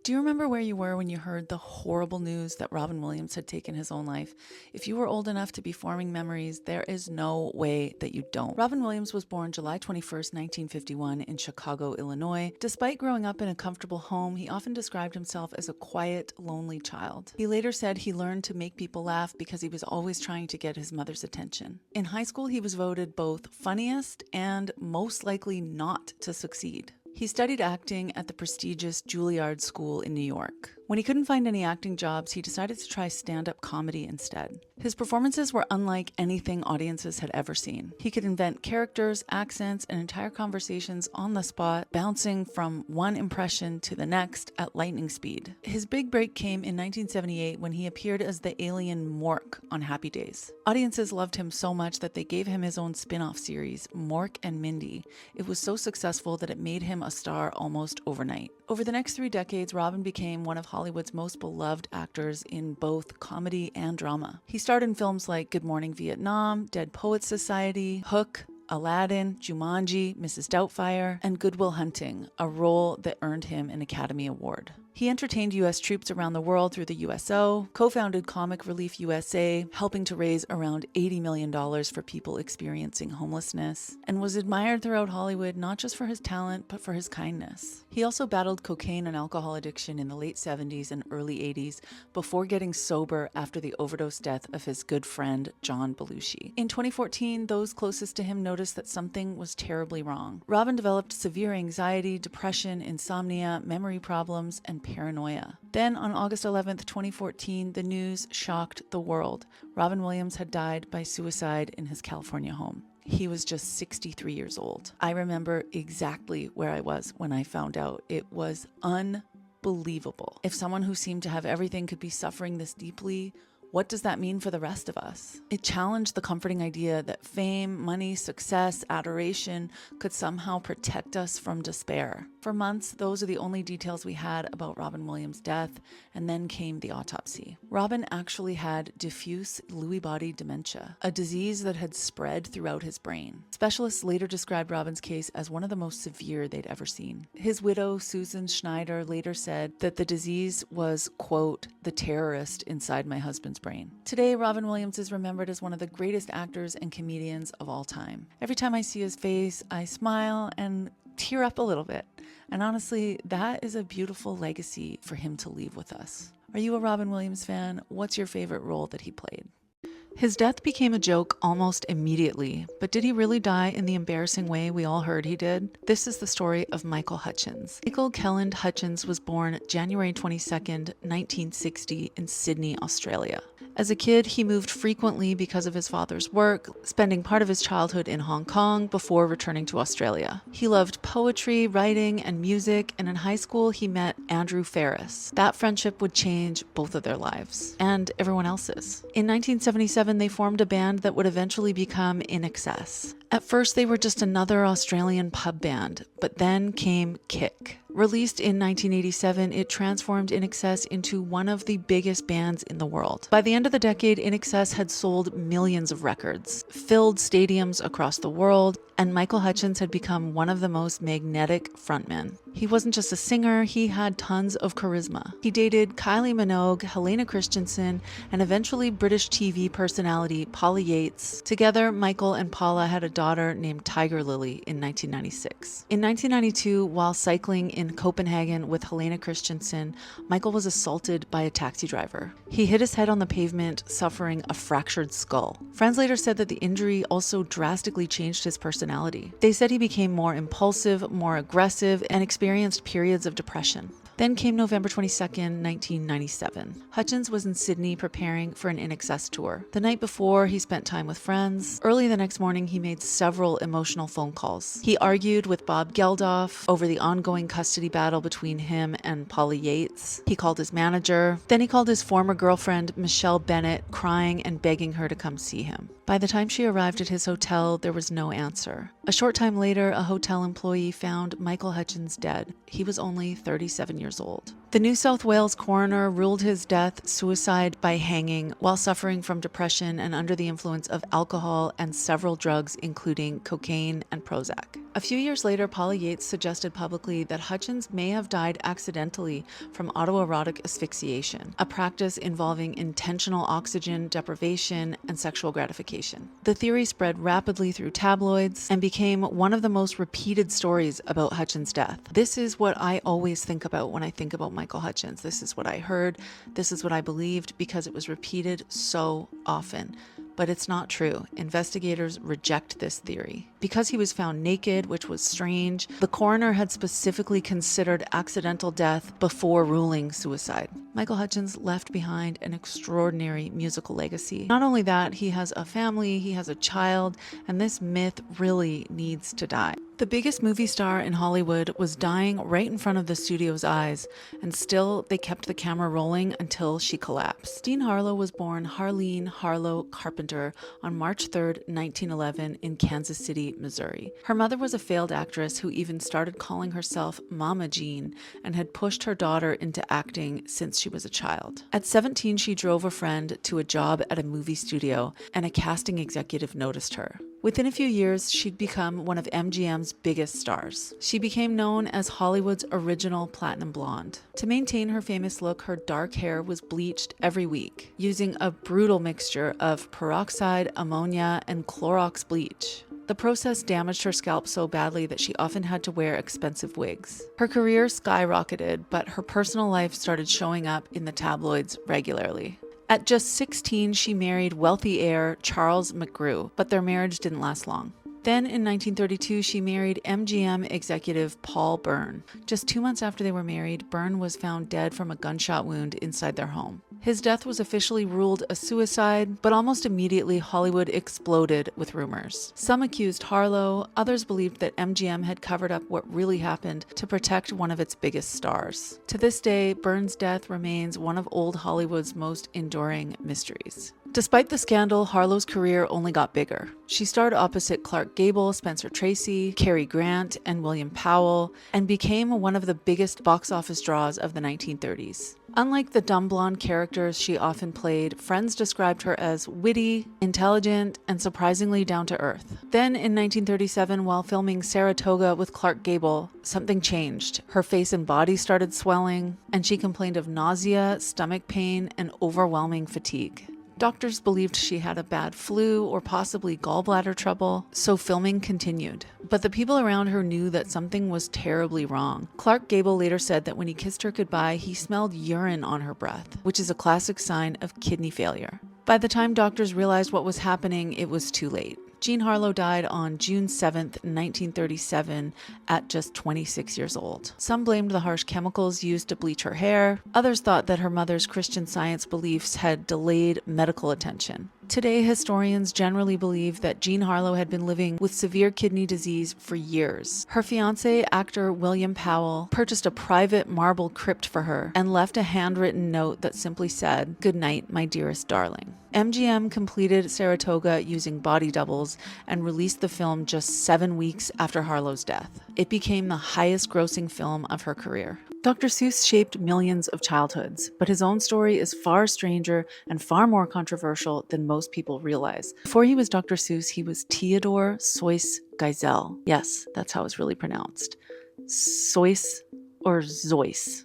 Do you remember where you were when you heard the horrible news that Robin Williams had taken his own life? If you were old enough to be forming memories, there is no way that you don't. Robin Williams was born July 21st, 1951 in Chicago, Illinois. Despite growing up in a comfortable home, he often described himself as a quiet, lonely child. He later said he learned to make people laugh because he was always trying to get his mother's attention. In high school, he was voted both funniest and most likely not to succeed. He studied acting at the prestigious Juilliard School in New York. When he couldn't find any acting jobs, he decided to try stand-up comedy instead. His performances were unlike anything audiences had ever seen. He could invent characters, accents, and entire conversations on the spot, bouncing from one impression to the next at lightning speed. His big break came in 1978 when he appeared as the alien Mork on Happy Days. Audiences loved him so much that they gave him his own spin-off series, Mork and Mindy. It was so successful that it made him a star almost overnight. Over the next 3 decades, Robin became one of Hollywood's most beloved actors in both comedy and drama. He starred in films like Good Morning Vietnam, Dead Poets Society, Hook, Aladdin, Jumanji, Mrs. Doubtfire, and Good Will Hunting, a role that earned him an Academy Award. He entertained U.S. troops around the world through the USO, co-founded Comic Relief USA, helping to raise around $80 million for people experiencing homelessness, and was admired throughout Hollywood not just for his talent, but for his kindness. He also battled cocaine and alcohol addiction in the late 70s and early 80s before getting sober after the overdose death of his good friend, John Belushi. In 2014, those closest to him noticed that something was terribly wrong. Robin developed severe anxiety, depression, insomnia, memory problems, and paranoia. Then on August 11th, 2014, the news shocked the world. Robin Williams had died by suicide in his California home. He was just 63 years old. I remember exactly where I was when I found out. It was unbelievable. If someone who seemed to have everything could be suffering this deeply, what does that mean for the rest of us? It challenged the comforting idea that fame, money, success, adoration could somehow protect us from despair. For months, those are the only details we had about Robin Williams' death, and then came the autopsy. Robin actually had diffuse Lewy body dementia, a disease that had spread throughout his brain. Specialists later described Robin's case as one of the most severe they'd ever seen. His widow, Susan Schneider, later said that the disease was, quote, the terrorist inside my husband's brain. Today, Robin Williams is remembered as one of the greatest actors and comedians of all time. Every time I see his face, I smile and tear up a little bit. And honestly, that is a beautiful legacy for him to leave with us. Are you a Robin Williams fan? What's your favorite role that he played? His death became a joke almost immediately, but did he really die in the embarrassing way we all heard he did? This is the story of Michael Hutchins. Michael Kelland Hutchins was born January 22nd, 1960 in Sydney, Australia. As a kid, he moved frequently because of his father's work, spending part of his childhood in Hong Kong before returning to Australia. He loved poetry, writing, and music, and in high school he met Andrew Ferris. That friendship would change both of their lives, and everyone else's. In 1977, they formed a band that would eventually become In Excess. At first, they were just another Australian pub band, but then came Kick. Released in 1987, it transformed In Excess into one of the biggest bands in the world. By the end of the decade, In Excess had sold millions of records, filled stadiums across the world, and Michael Hutchins had become one of the most magnetic frontmen. He wasn't just a singer, he had tons of charisma. He dated Kylie Minogue, Helena Christensen, and eventually British TV personality Paula Yates. Together, Michael and Paula had a daughter named Tiger Lily in 1996. In 1992, while cycling in Copenhagen with Helena Christensen, Michael was assaulted by a taxi driver. He hit his head on the pavement, suffering a fractured skull. Friends later said that the injury also drastically changed his personality. They said he became more impulsive, more aggressive, and experienced periods of depression. Then came November 22nd, 1997. Hutchins was in Sydney preparing for an In Excess tour. The night before, he spent time with friends. Early the next morning, he made several emotional phone calls. He argued with Bob Geldof over the ongoing custody battle between him and Paula Yates. He called his manager. Then he called his former girlfriend, Michelle Bennett, crying and begging her to come see him. By the time she arrived at his hotel, there was no answer. A short time later, a hotel employee found Michael Hutchins dead. He was only 37 years old. The New South Wales coroner ruled his death suicide by hanging while suffering from depression and under the influence of alcohol and several drugs, including cocaine and Prozac. A few years later, Paula Yates suggested publicly that Hutchins may have died accidentally from autoerotic asphyxiation, a practice involving intentional oxygen deprivation and sexual gratification. The theory spread rapidly through tabloids and became one of the most repeated stories about Hutchins' death. This is what I always think about when I think about Michael Hutchins. This is what I heard. This is what I believed because it was repeated so often. But it's not true. Investigators reject this theory. Because he was found naked, which was strange, the coroner had specifically considered accidental death before ruling suicide. Michael Hutchins left behind an extraordinary musical legacy. Not only that, he has a family, he has a child, and this myth really needs to die. The biggest movie star in Hollywood was dying right in front of the studio's eyes, and still they kept the camera rolling until she collapsed. Jean Harlow was born Harleen Harlow Carpenter on March 3rd, 1911 in Kansas City, Missouri. Her mother was a failed actress who even started calling herself Mama Jean and had pushed her daughter into acting since she was a child. At 17, she drove a friend to a job at a movie studio, and a casting executive noticed her. Within a few years, she'd become one of MGM's biggest stars. She became known as Hollywood's original platinum blonde. To maintain her famous look, her dark hair was bleached every week, using a brutal mixture of peroxide, ammonia, and Clorox bleach. The process damaged her scalp so badly that she often had to wear expensive wigs. Her career skyrocketed, but her personal life started showing up in the tabloids regularly. At just 16, she married wealthy heir Charles McGrew, but their marriage didn't last long. Then in 1932, she married MGM executive Paul Byrne. Just 2 months after they were married, Byrne was found dead from a gunshot wound inside their home. His death was officially ruled a suicide, but almost immediately Hollywood exploded with rumors. Some accused Harlow, others believed that MGM had covered up what really happened to protect one of its biggest stars. To this day, Byrne's death remains one of old Hollywood's most enduring mysteries. Despite the scandal, Harlow's career only got bigger. She starred opposite Clark Gable, Spencer Tracy, Cary Grant, and William Powell, and became one of the biggest box office draws of the 1930s. Unlike the dumb blonde characters she often played, friends described her as witty, intelligent, and surprisingly down-to-earth. Then in 1937, while filming Saratoga with Clark Gable, something changed. Her face and body started swelling, and she complained of nausea, stomach pain, and overwhelming fatigue. Doctors believed she had a bad flu or possibly gallbladder trouble, so filming continued. But the people around her knew that something was terribly wrong. Clark Gable later said that when he kissed her goodbye, he smelled urine on her breath, which is a classic sign of kidney failure. By the time doctors realized what was happening, it was too late. Jean Harlow died on June 7, 1937, at just 26 years old. Some blamed the harsh chemicals used to bleach her hair. Others thought that her mother's Christian Science beliefs had delayed medical attention. Today, historians generally believe that Jean Harlow had been living with severe kidney disease for years. Her fiancé, actor William Powell, purchased a private marble crypt for her and left a handwritten note that simply said, "Good night, my dearest darling." MGM completed Saratoga using body doubles and released the film just 7 weeks after Harlow's death. It became the highest-grossing film of her career. Dr. Seuss shaped millions of childhoods, but his own story is far stranger and far more controversial than most people realize. Before he was Dr. Seuss, he was Theodore Seuss Geisel. Yes, that's how it's really pronounced. Seuss or Zois.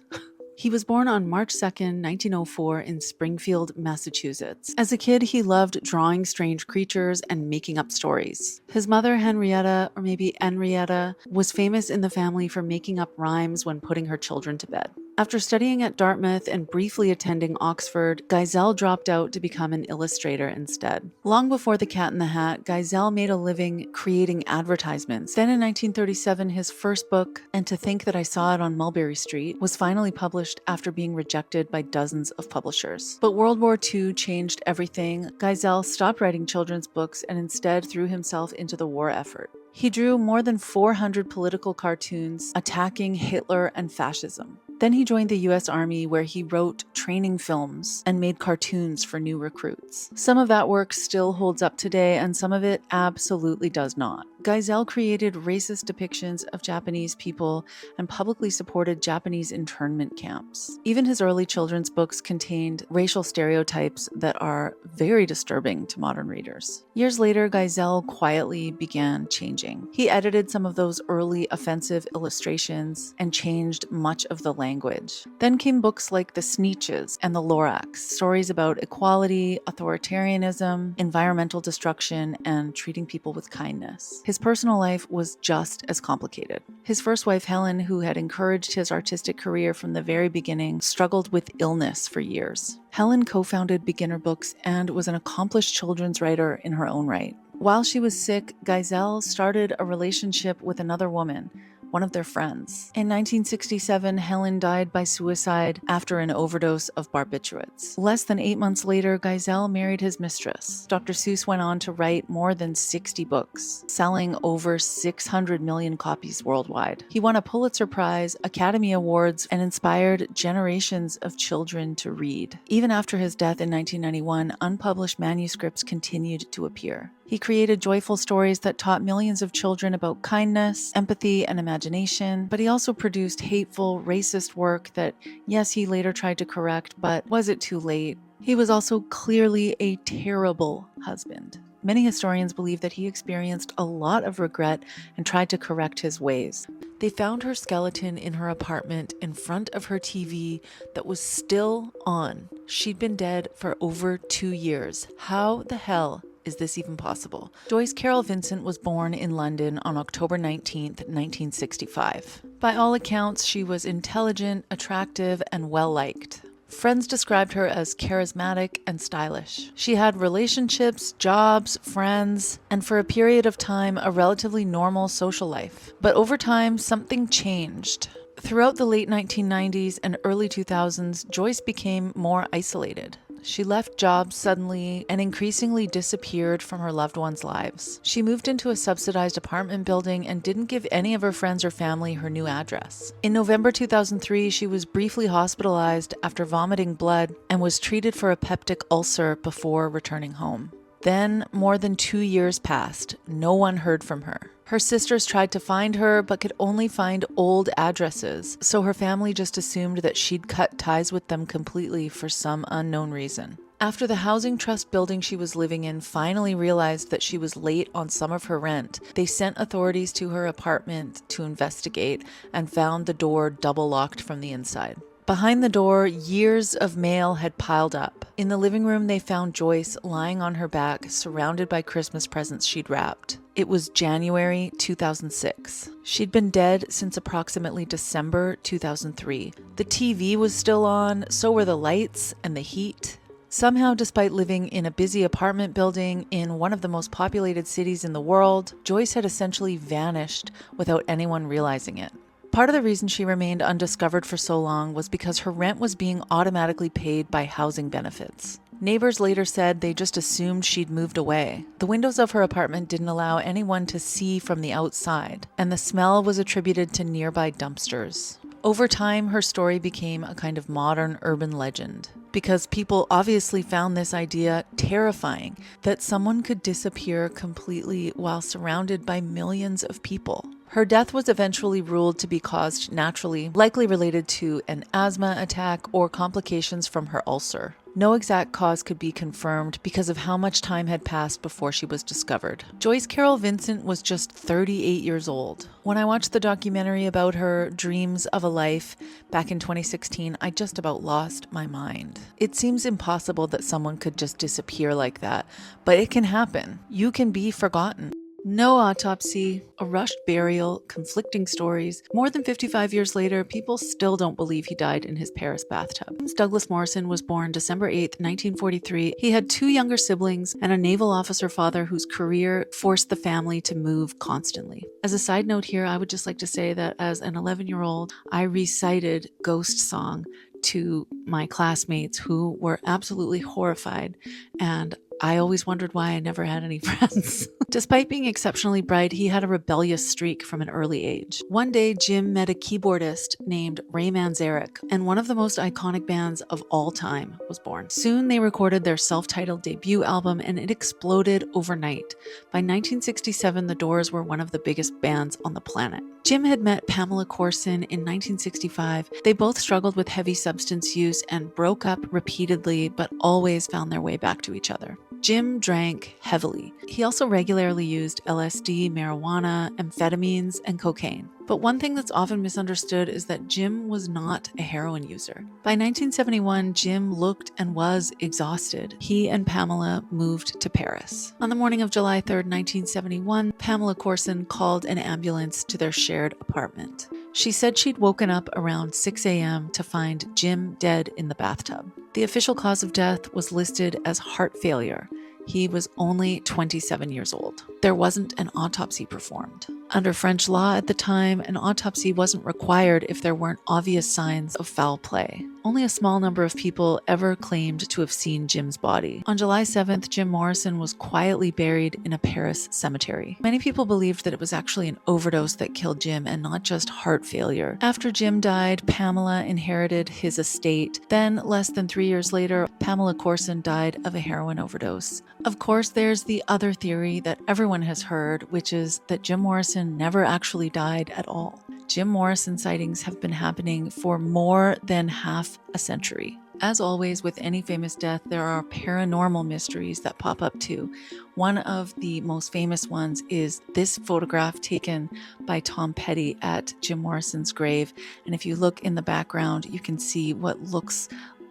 He was born on March 2nd, 1904 in Springfield, Massachusetts. As a kid, he loved drawing strange creatures and making up stories. His mother, Henrietta, or maybe Henrietta, was famous in the family for making up rhymes when putting her children to bed. After studying at Dartmouth and briefly attending Oxford, Geisel dropped out to become an illustrator instead. Long before The Cat in the Hat, Geisel made a living creating advertisements. Then in 1937, his first book, And to Think That I Saw It on Mulberry Street, was finally published after being rejected by dozens of publishers. But World War II changed everything. Geisel stopped writing children's books and instead threw himself into the war effort. He drew more than 400 political cartoons attacking Hitler and fascism. Then he joined the US Army, where he wrote training films and made cartoons for new recruits. Some of that work still holds up today, and some of it absolutely does not. Geisel created racist depictions of Japanese people and publicly supported Japanese internment camps. Even his early children's books contained racial stereotypes that are very disturbing to modern readers. Years later, Geisel quietly began changing. He edited some of those early offensive illustrations and changed much of the language. Then came books like The Sneetches and The Lorax, stories about equality, authoritarianism, environmental destruction, and treating people with kindness. His personal life was just as complicated. His first wife, Helen, who had encouraged his artistic career from the very beginning, struggled with illness for years. Helen co-founded Beginner Books and was an accomplished children's writer in her own right. While she was sick, Geisel started a relationship with another woman, one of their friends. In 1967, Helen died by suicide after an overdose of barbiturates. Less than 8 months later, Geisel married his mistress. Dr. Seuss went on to write more than 60 books, selling over 600 million copies worldwide. He won a Pulitzer Prize, Academy Awards, and inspired generations of children to read. Even after his death in 1991, unpublished manuscripts continued to appear. He created joyful stories that taught millions of children about kindness, empathy, and imagination, but he also produced hateful, racist work that, yes, he later tried to correct, but was it too late? He was also clearly a terrible husband. Many historians believe that he experienced a lot of regret and tried to correct his ways. They found her skeleton in her apartment in front of her TV that was still on. She'd been dead for over 2 years. How the hell is this even possible? Joyce Carol Vincent was born in London on October 19th, 1965. By all accounts, she was intelligent, attractive, and well-liked. Friends described her as charismatic and stylish. She had relationships, jobs, friends, and for a period of time, a relatively normal social life. But over time, something changed. Throughout the late 1990s and early 2000s, Joyce became more isolated. She left jobs suddenly and increasingly disappeared from her loved ones' lives. She moved into a subsidized apartment building and didn't give any of her friends or family her new address. In November 2003, she was briefly hospitalized after vomiting blood and was treated for a peptic ulcer before returning home. Then, more than 2 years passed. No one heard from her. Her sisters tried to find her, but could only find old addresses, so her family just assumed that she'd cut ties with them completely for some unknown reason. After the housing trust building she was living in finally realized that she was late on some of her rent, they sent authorities to her apartment to investigate and found the door double locked from the inside. Behind the door, years of mail had piled up. In the living room, they found Joyce lying on her back, surrounded by Christmas presents she'd wrapped. It was January 2006. She'd been dead since approximately December 2003. The TV was still on, so were the lights and the heat. Somehow, despite living in a busy apartment building in one of the most populated cities in the world, Joyce had essentially vanished without anyone realizing it. Part of the reason she remained undiscovered for so long was because her rent was being automatically paid by housing benefits. Neighbors later said they just assumed she'd moved away. The windows of her apartment didn't allow anyone to see from the outside, and the smell was attributed to nearby dumpsters. Over time, her story became a kind of modern urban legend, because people obviously found this idea terrifying, that someone could disappear completely while surrounded by millions of people. Her death was eventually ruled to be caused naturally, likely related to an asthma attack or complications from her ulcer. No exact cause could be confirmed because of how much time had passed before she was discovered. Joyce Carol Vincent was just 38 years old. When I watched the documentary about her, Dreams of a Life, back in 2016, I just about lost my mind. It seems impossible that someone could just disappear like that, but it can happen. You can be forgotten. No autopsy, a rushed burial, conflicting stories. More than 55 years later, people still don't believe he died in his Paris bathtub. Douglas Morrison was born December 8, 1943. He had 2 younger siblings and a naval officer father whose career forced the family to move constantly. As a side note here, I would just like to say that as an 11-year-old, I recited Ghost Song to my classmates who were absolutely horrified, and I always wondered why I never had any friends. Despite being exceptionally bright, he had a rebellious streak from an early age. One day, Jim met a keyboardist named Ray Manzarek, and one of the most iconic bands of all time was born. Soon, they recorded their self-titled debut album, and it exploded overnight. By 1967, the Doors were one of the biggest bands on the planet. Jim had met Pamela Corson in 1965. They both struggled with heavy substance use and broke up repeatedly, but always found their way back to each other. Jim drank heavily. He also regularly used LSD, marijuana, amphetamines, and cocaine. But one thing that's often misunderstood is that Jim was not a heroin user. By 1971, Jim looked and was exhausted. He and Pamela moved to Paris. On the morning of July 3rd, 1971, Pamela Corson called an ambulance to their shared apartment. She said she'd woken up around 6 a.m. to find Jim dead in the bathtub. The official cause of death was listed as heart failure. He was only 27 years old. There wasn't an autopsy performed. Under French law at the time, an autopsy wasn't required if there weren't obvious signs of foul play. Only a small number of people ever claimed to have seen Jim's body. On July 7th, Jim Morrison was quietly buried in a Paris cemetery. Many people believed that it was actually an overdose that killed Jim and not just heart failure. After Jim died, Pamela inherited his estate. Then, less than 3 years later, Pamela Corson died of a heroin overdose. Of course, there's the other theory that everyone has heard, which is that Jim Morrison never actually died at all. Jim Morrison sightings have been happening for more than half a century. As always, with any famous death, there are paranormal mysteries that pop up too. One of the most famous ones is this photograph taken by Tom Petty at Jim Morrison's grave. And if you look in the background, you can see what looks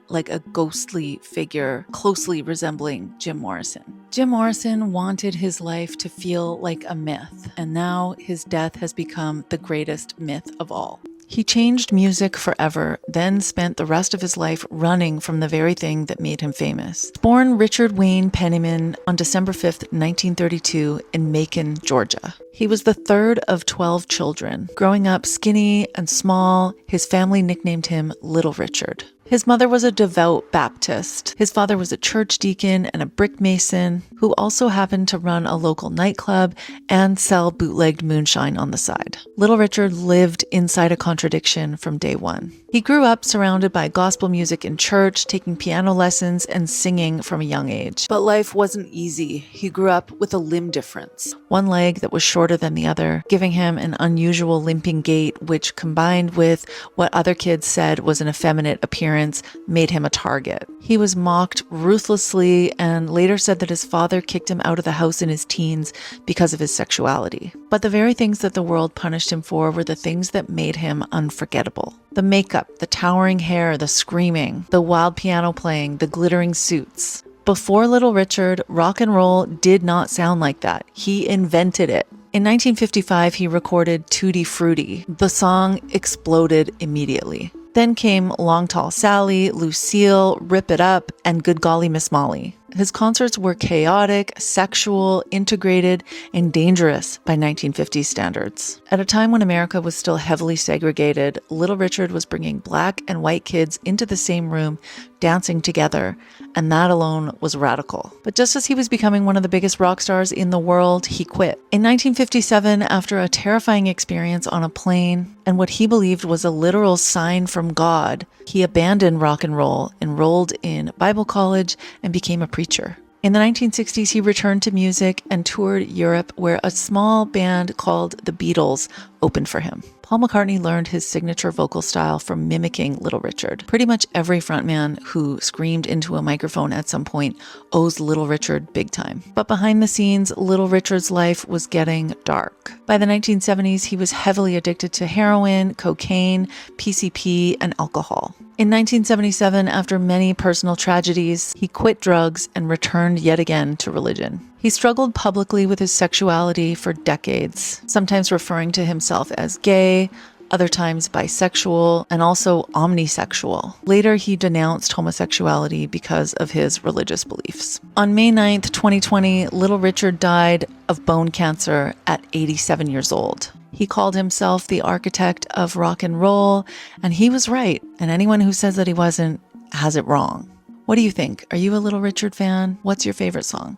like a ghostly figure closely resembling Jim Morrison. Jim Morrison wanted his life to feel like a myth, and now his death has become the greatest myth of all. He changed music forever, then spent the rest of his life running from the very thing that made him famous. Born Richard Wayne Penniman on December 5th, 1932 in Macon, Georgia. He was the third of 12 children. Growing up skinny and small, his family nicknamed him Little Richard. His mother was a devout Baptist. His father was a church deacon and a brick mason who also happened to run a local nightclub and sell bootlegged moonshine on the side. Little Richard lived inside a contradiction from day one. He grew up surrounded by gospel music in church, taking piano lessons and singing from a young age. But life wasn't easy. He grew up with a limb difference, one leg that was shorter than the other, giving him an unusual limping gait, which combined with what other kids said was an effeminate appearance, made him a target. He was mocked ruthlessly and later said that his father kicked him out of the house in his teens because of his sexuality. But the very things that the world punished him for were the things that made him unforgettable. The makeup, the towering hair, the screaming, the wild piano playing, the glittering suits. Before Little Richard, rock and roll did not sound like that. He invented it. In 1955, he recorded Tutti Frutti. The song exploded immediately. Then came Long Tall Sally, Lucille, Rip It Up, and Good Golly Miss Molly. His concerts were chaotic, sexual, integrated, and dangerous by 1950s standards. At a time when America was still heavily segregated, Little Richard was bringing black and white kids into the same room, dancing together, and that alone was radical. But just as he was becoming one of the biggest rock stars in the world, he quit. In 1957, after a terrifying experience on a plane and what he believed was a literal sign from God, he abandoned rock and roll, enrolled in Bible college, and became a preacher. In the 1960s, he returned to music and toured Europe, where a small band called the Beatles opened for him. Paul McCartney learned his signature vocal style from mimicking Little Richard. Pretty much every frontman who screamed into a microphone at some point owes Little Richard big time. But behind the scenes, Little Richard's life was getting dark. By the 1970s, he was heavily addicted to heroin, cocaine, PCP, and alcohol. In 1977, after many personal tragedies, he quit drugs and returned yet again to religion. He struggled publicly with his sexuality for decades, sometimes referring to himself as gay, other times bisexual, and also omnisexual. Later, he denounced homosexuality because of his religious beliefs. On May 9th, 2020, Little Richard died of bone cancer at 87 years old. He called himself the architect of rock and roll, and he was right, and anyone who says that he wasn't has it wrong. What do you think? Are you a Little Richard fan? What's your favorite song?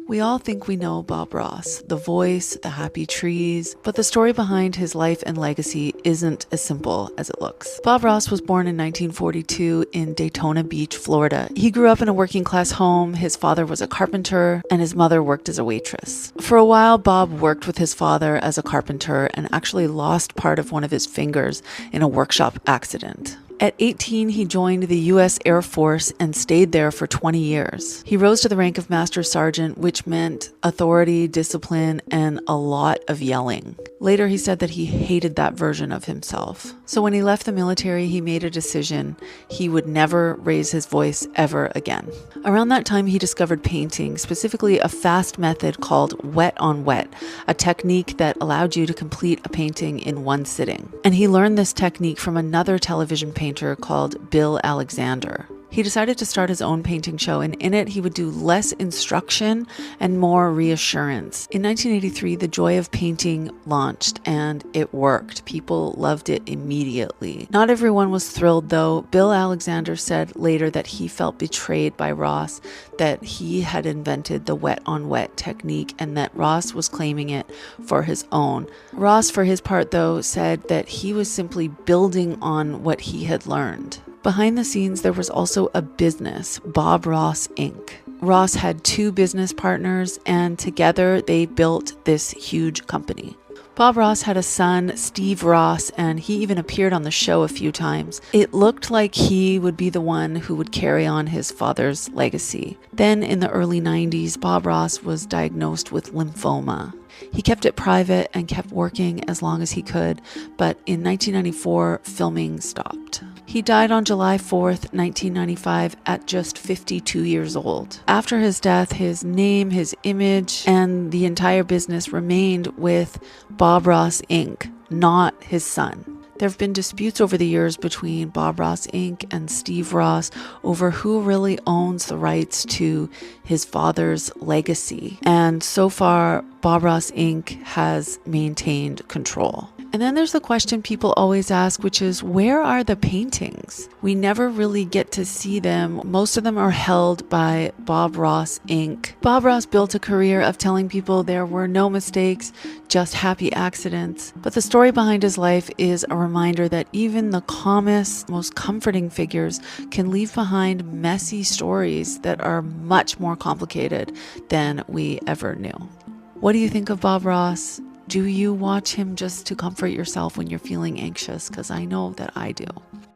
We all think we know Bob Ross, the voice, the happy trees, but the story behind his life and legacy isn't as simple as it looks. Bob Ross was born in 1942 in Daytona Beach, Florida. He grew up in a working class home. His father was a carpenter and his mother worked as a waitress. For a while, Bob worked with his father as a carpenter and actually lost part of one of his fingers in a workshop accident. At 18, he joined the U.S. Air Force and stayed there for 20 years. He rose to the rank of Master Sergeant, which meant authority, discipline, and a lot of yelling. Later, he said that he hated that version of himself. So when he left the military, he made a decision. He would never raise his voice ever again. Around that time, he discovered painting, specifically a fast method called wet on wet, a technique that allowed you to complete a painting in one sitting. And he learned this technique from another television painter called Bill Alexander. He decided to start his own painting show, and in it he would do less instruction and more reassurance. In 1983, The Joy of Painting launched, and it worked. People loved it immediately. Not everyone was thrilled, though. Bill Alexander said later that he felt betrayed by Ross, that he had invented the wet-on-wet technique, and that Ross was claiming it for his own. Ross, for his part, though, said that he was simply building on what he had learned. Behind the scenes, there was also a business, Bob Ross Inc. Ross had two business partners, and together they built this huge company. Bob Ross had a son, Steve Ross, and he even appeared on the show a few times. It looked like he would be the one who would carry on his father's legacy. Then in the early 90s, Bob Ross was diagnosed with lymphoma. He kept it private and kept working as long as he could, but in 1994, filming stopped. He died on July 4th, 1995, at just 52 years old. After his death, his name, his image, and the entire business remained with Bob Ross Inc., not his son. There have been disputes over the years between Bob Ross Inc. and Steve Ross over who really owns the rights to his father's legacy. And so far, Bob Ross Inc. has maintained control. And then there's the question people always ask, which is, where are the paintings? We never really get to see them. Most of them are held by Bob Ross Inc. Bob Ross built a career of telling people there were no mistakes, just happy accidents. But the story behind his life is a reminder that even the calmest, most comforting figures can leave behind messy stories that are much more complicated than we ever knew. What do you think of Bob Ross? Do you watch him just to comfort yourself when you're feeling anxious? Because I know that I do.